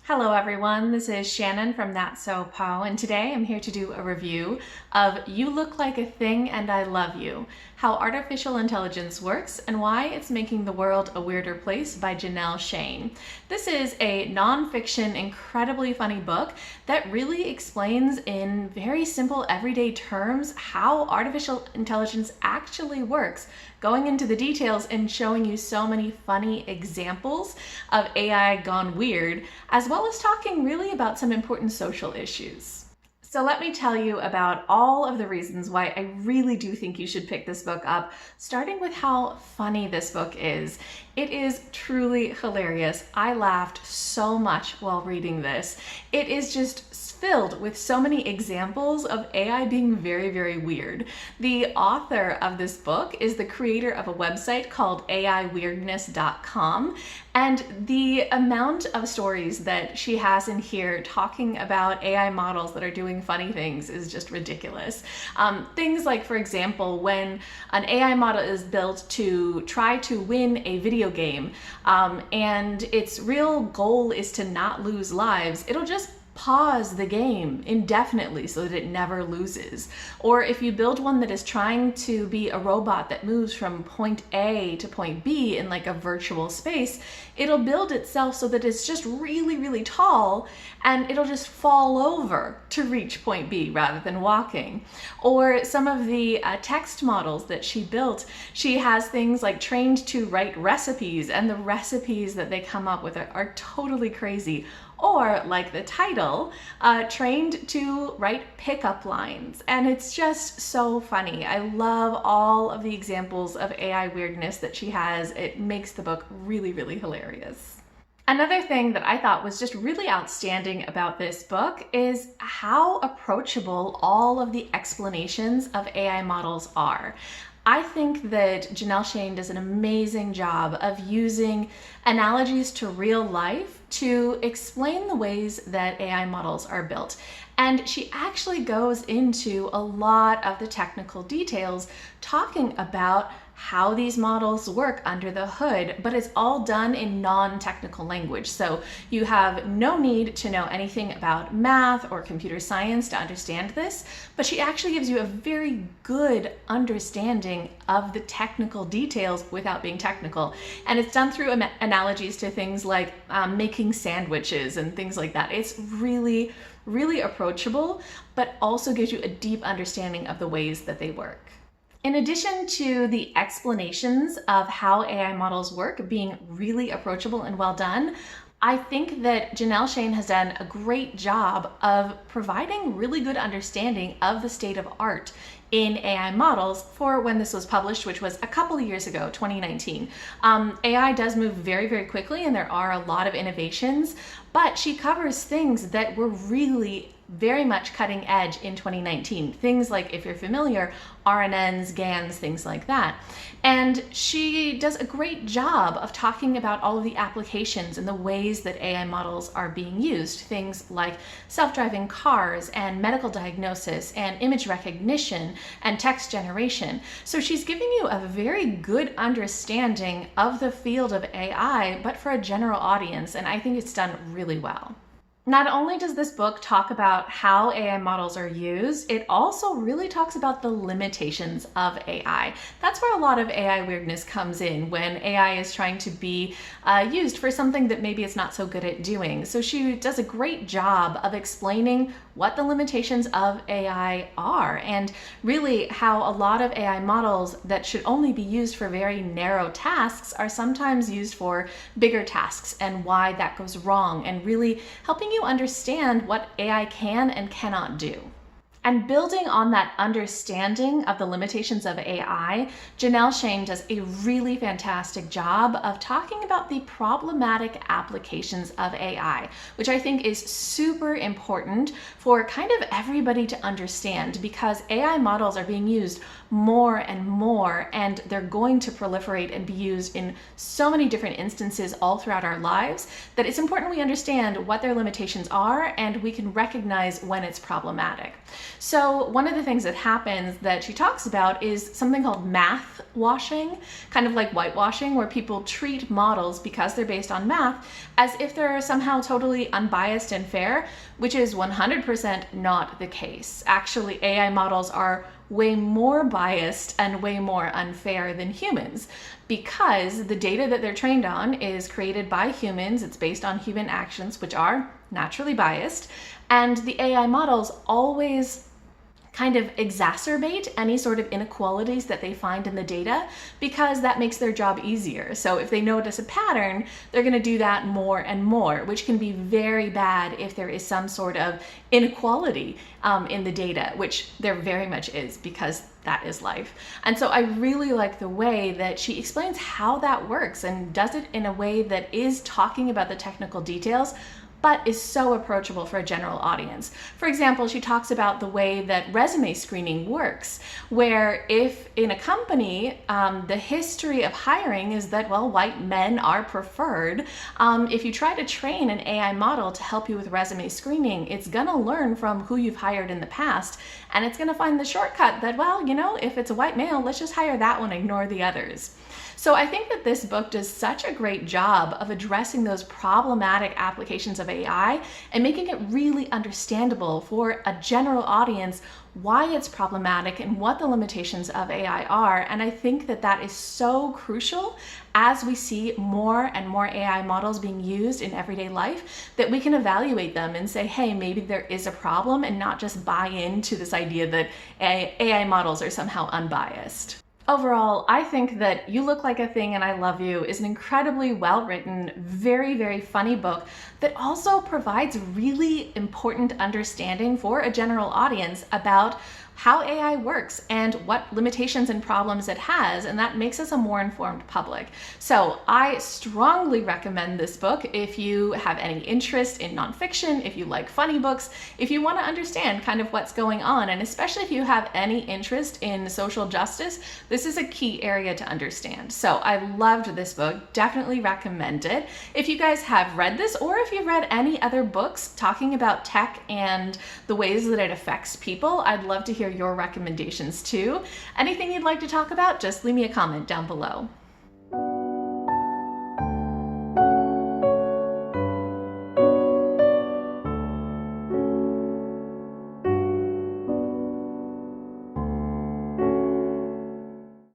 Hello everyone, this is Shannon from That's So Po, and today I'm here to do a review of You Look Like a Thing and I Love You, How Artificial Intelligence Works and Why It's Making the World a Weirder Place by Janelle Shane. This is a nonfiction, incredibly funny book that really explains in very simple everyday terms how artificial intelligence actually works, going into the details and showing you so many funny examples of AI gone weird, as well as talking really about some important social issues. So let me tell you about all of the reasons why I really do think you should pick this book up, starting with how funny this book is. It is truly hilarious. I laughed so much while reading this. It is just filled with so many examples of AI being very, very weird. The author of this book is the creator of a website called AIweirdness.com, and the amount of stories that she has in here talking about AI models that are doing funny things is just ridiculous. Things like, for example, when an AI model is built to try to win a video game, and its real goal is to not lose lives, it'll just pause the game indefinitely so that it never loses. Or if you build one that is trying to be a robot that moves from point A to point B in like a virtual space, it'll build itself so that it's just really, really tall and it'll just fall over to reach point B rather than walking. Or some of the text models that she built, she has things like trained to write recipes, and the recipes that they come up with are totally crazy. Or, like the title, trained to write pickup lines. And it's just so funny. I love all of the examples of AI weirdness that she has. It makes the book really, really hilarious. Another thing that I thought was just really outstanding about this book is how approachable all of the explanations of AI models are. I think that Janelle Shane does an amazing job of using analogies to real life to explain the ways that AI models are built. And she actually goes into a lot of the technical details talking about how these models work under the hood, but it's all done in non-technical language. So you have no need to know anything about math or computer science to understand this, but she actually gives you a very good understanding of the technical details without being technical. And it's done through analogies to things like making sandwiches and things like that. It's really, really approachable, but also gives you a deep understanding of the ways that they work. In addition to the explanations of how AI models work being really approachable and well done, I think that Janelle Shane has done a great job of providing really good understanding of the state of art in AI models for when this was published, which was a couple of years ago, 2019. AI does move very, very quickly, and there are a lot of innovations, but she covers things that were really very much cutting edge in 2019. Things like, if you're familiar, RNNs, GANs, things like that. And she does a great job of talking about all of the applications and the ways that AI models are being used. Things like self-driving cars and medical diagnosis and image recognition and text generation. So she's giving you a very good understanding of the field of AI, but for a general audience, and I think it's done really well. Not only does this book talk about how AI models are used, it also really talks about the limitations of AI. That's where a lot of AI weirdness comes in, when AI is trying to be used for something that maybe it's not so good at doing. So she does a great job of explaining what the limitations of AI are, and really how a lot of AI models that should only be used for very narrow tasks are sometimes used for bigger tasks, and why that goes wrong, and really helping you understand what AI can and cannot do. And building on that understanding of the limitations of AI, Janelle Shane does a really fantastic job of talking about the problematic applications of AI, which I think is super important for kind of everybody to understand, because AI models are being used more and more, and they're going to proliferate and be used in so many different instances all throughout our lives that it's important we understand what their limitations are and we can recognize when it's problematic. So one of the things that happens that she talks about is something called math washing, kind of like whitewashing, where people treat models, because they're based on math, as if they're somehow totally unbiased and fair, which is 100% not the case. Actually, AI models are way more biased and way more unfair than humans, because the data that they're trained on is created by humans. It's based on human actions, which are naturally biased, and the AI models always kind of exacerbate any sort of inequalities that they find in the data, because that makes their job easier. So if they notice a pattern, they're going to do that more and more, which can be very bad if there is some sort of inequality in the data, which there very much is, because that is life. And so I really like the way that she explains how that works and does it in a way that is talking about the technical details, but is so approachable for a general audience. For example, she talks about the way that resume screening works, where if in a company, the history of hiring is that, well, white men are preferred. If you try to train an AI model to help you with resume screening, it's gonna learn from who you've hired in the past, and it's gonna find the shortcut that, well, if it's a white male, let's just hire that one, ignore the others. So I think that this book does such a great job of addressing those problematic applications of AI and making it really understandable for a general audience why it's problematic and what the limitations of AI are. And I think that that is so crucial as we see more and more AI models being used in everyday life, that we can evaluate them and say, hey, maybe there is a problem, and not just buy into this idea that AI models are somehow unbiased. Overall, I think that You Look Like a Thing and I Love You is an incredibly well-written, very, very funny book that also provides really important understanding for a general audience about how AI works and what limitations and problems it has, and that makes us a more informed public. So I strongly recommend this book if you have any interest in nonfiction, if you like funny books, if you want to understand kind of what's going on, and especially if you have any interest in social justice, this is a key area to understand. So I loved this book, definitely recommend it. If you guys have read this, or if you've read any other books talking about tech and the ways that it affects people, I'd love to hear your recommendations too. Anything you'd like to talk about, just leave me a comment down below.